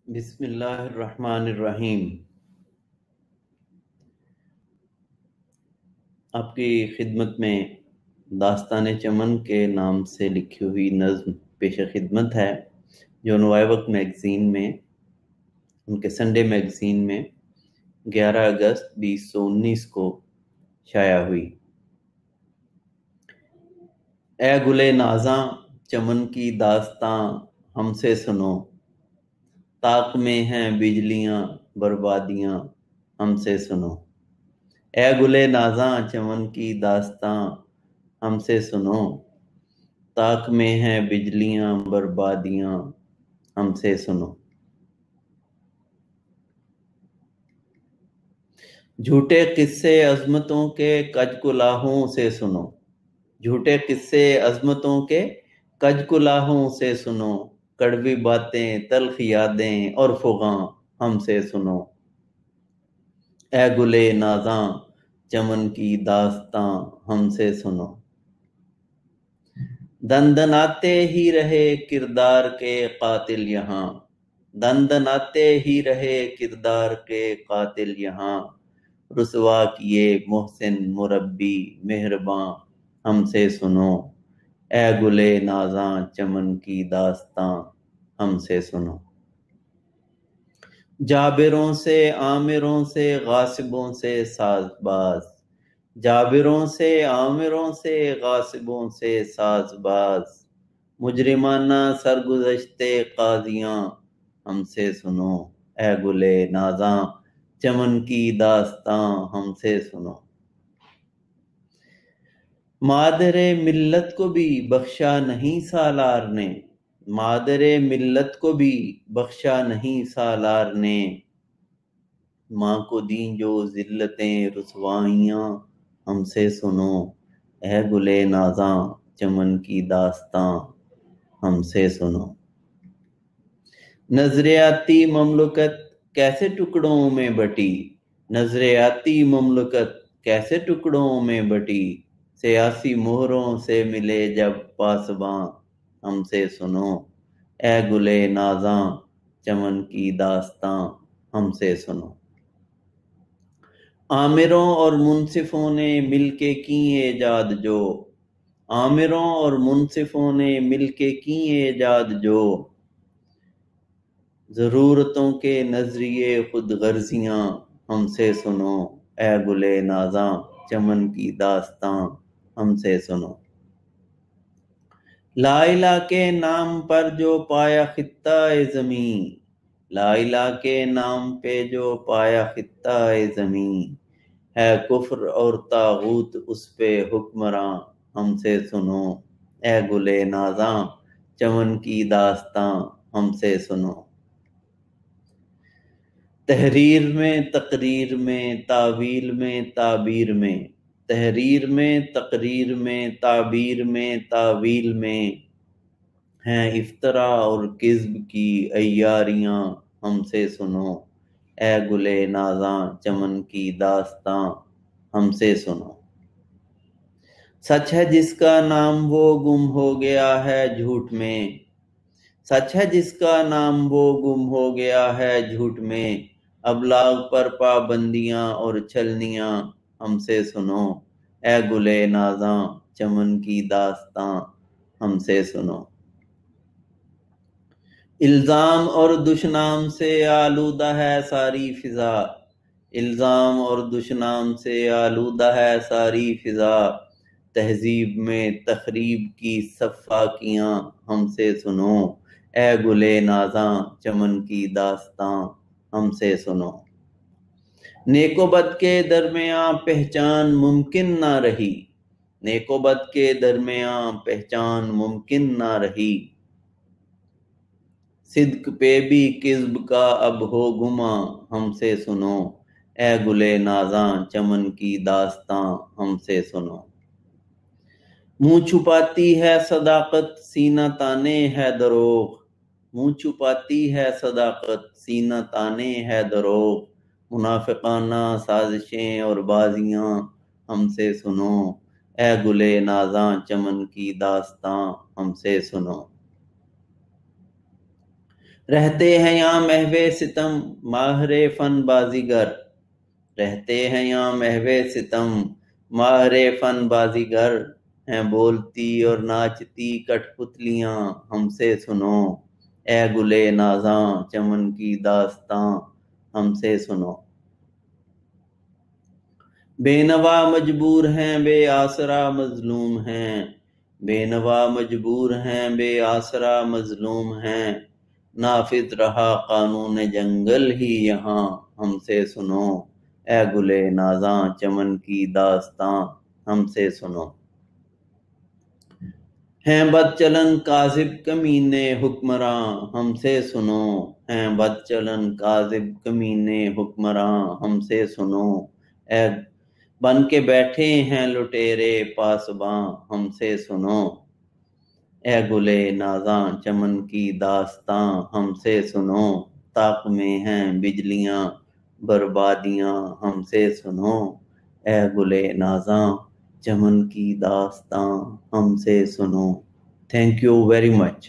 بسم اللہ الرحمن الرحیم۔ آپ کی خدمت میں داستان چمن کے نام سے لکھی ہوئی نظم پیش خدمت ہے، جو نوائے وقت میگزین میں، ان کے سنڈے میگزین میں 11 اگست 2019 کو شائع ہوئی۔ اے گلے نازاں چمن کی داستاں ہم سے سنو، طاق میں ہیں بجلیاں بربادیاں ہم سے سنو۔ اے گلے نازاں چمن کی داستاں ہم سے سنو، طاق میں ہیں بجلیاں بربادیاں ہم سے سنو۔ جھوٹے قصے عظمتوں کے کج کلاہوں سے سنو، جھوٹے قصے عظمتوں کے کج کلاہوں سے سنو، کڑوی باتیں تلخ یادیں اور فغاں ہم سے سنو۔ اے گلے نازاں چمن کی داستاں ہم سے سنو۔ دندناتے ہی رہے کردار کے قاتل یہاں، دندناتے ہی رہے کردار کے قاتل یہاں، رسوا کیے محسن مربی مہرباں ہم سے سنو۔ اے گلے نازاں چمن کی داستاں ہم سے سنو۔ جابروں سے عامروں سے غاصبوں سے ساز باز، جابروں سے عامروں سے غاصبوں سے ساز باز، مجرمانہ سرگزشتے قاضیاں ہم سے سنو۔ اے گلے نازاں چمن کی داستاں ہم سے سنو۔ مادر ملت کو بھی بخشا نہیں سالار نے، مادر ملت کو بھی بخشا نہیں سالار نے، ماں کو دیں جو ذلتیں رسوائیاں ہم سے سنو۔ اے گلے نازاں چمن کی داستاں ہم سے سنو۔ نظریاتی مملکت کیسے ٹکڑوں میں بٹی، نظریاتی مملکت کیسے ٹکڑوں میں بٹی، سیاسی مہروں سے ملے جب پاسباں ہم سے سنو۔ اے گلے نازاں چمن کی داستاں ہم سے سنو۔ آمروں اور منصفوں نے مل کے کی ایجاد جو، آمروں اور منصفوں نے مل کے کی ایجاد جو، ضرورتوں کے نظریے خود غرضیاں ہم سے سنو۔ اے گلے نازاں چمن کی داستاں ہم سے سنو۔ لا الہ کے نام پر جو پایا خطہ زمیں، لا الہ کے نام پہ جو پایا خطہ زمیں، ہے کفر اور طاغوت اس پہ حکمراں ہم سے سنو۔ اے گلے نازاں چمن کی داستاں ہم سے سنو۔ تحریر میں تقریر میں تعویل میں تعبیر میں، تحریر میں تقریر میں تعبیر میں تعویل میں، ہیں افطراء اور کذب کی عیاریاں ہم سے سنو۔ اے گلے نازاں چمن کی داستاں ہم سے سنو۔ سچ ہے جس کا نام وہ گم ہو گیا ہے جھوٹ میں، سچ ہے جس کا نام وہ گم ہو گیا ہے جھوٹ میں، ابلاغ پر پابندیاں اور چھلنیاں ہم سے سنو۔ اے گلے نازاں چمن کی داستاں ہم سے سنو۔ الزام اور دشنام سے آلودہ ہے ساری فضا، الزام اور دشنام سے آلودہ ہے ساری فضا، تہذیب میں تخریب کی سفاکیاں ہم سے سنو۔ اے گلے نازاں چمن کی داستاں ہم سے سنو۔ نیک و بد کے درمیان پہچان ممکن نہ رہی، نیک و بد کے درمیان پہچان ممکن نہ رہی، صدق پہ بھی کذب کا اب ہو گماں ہم سے سنو۔ اے گلے نازاں چمن کی داستاں ہم سے سنو۔ منہ چھپاتی ہے صداقت سینہ تانے ہے دروغ، منہ چھپاتی ہے صداقت سینہ تانے ہے دروغ، منافقانہ سازشیں اور بازیاں ہم سے سنو۔ اے گلے نازاں چمن کی داستاں ہم سے سنو۔ رہتے ہیں یہاں محو ستم ماہر فن بازیگر، رہتے ہیں یہاں محو ستم ماہر فن بازیگر، ہیں بولتی اور ناچتی کٹ پتلیاں ہم سے سنو، اے گلے نازاں چمن کی داستاں ہم سے سنو۔ بے نوا مجبور ہیں بے آسرا مظلوم ہیں، بے نوا مجبور ہیں بے آسرا مظلوم ہیں، نافذ رہا قانون جنگل ہی یہاں ہم سے سنو، اے گلے نازاں چمن کی داستاں ہم سے سنو۔ ہیں بد چلن کاذب کمینے حکمراں ہم سے سنو، ہیں بد چلن کاذب کمینے حکمراں ہم سے سنو، اے بن کے بیٹھے ہیں لٹیرے پاسباں ہم سے سنو، اے گلے نازاں چمن کی داستاں ہم سے سنو، طاق میں ہیں بجلیاں بربادیاں ہم سے سنو، اے گلے نازاں چمن کی داستاں ہم سے سنو۔ Thank you very much.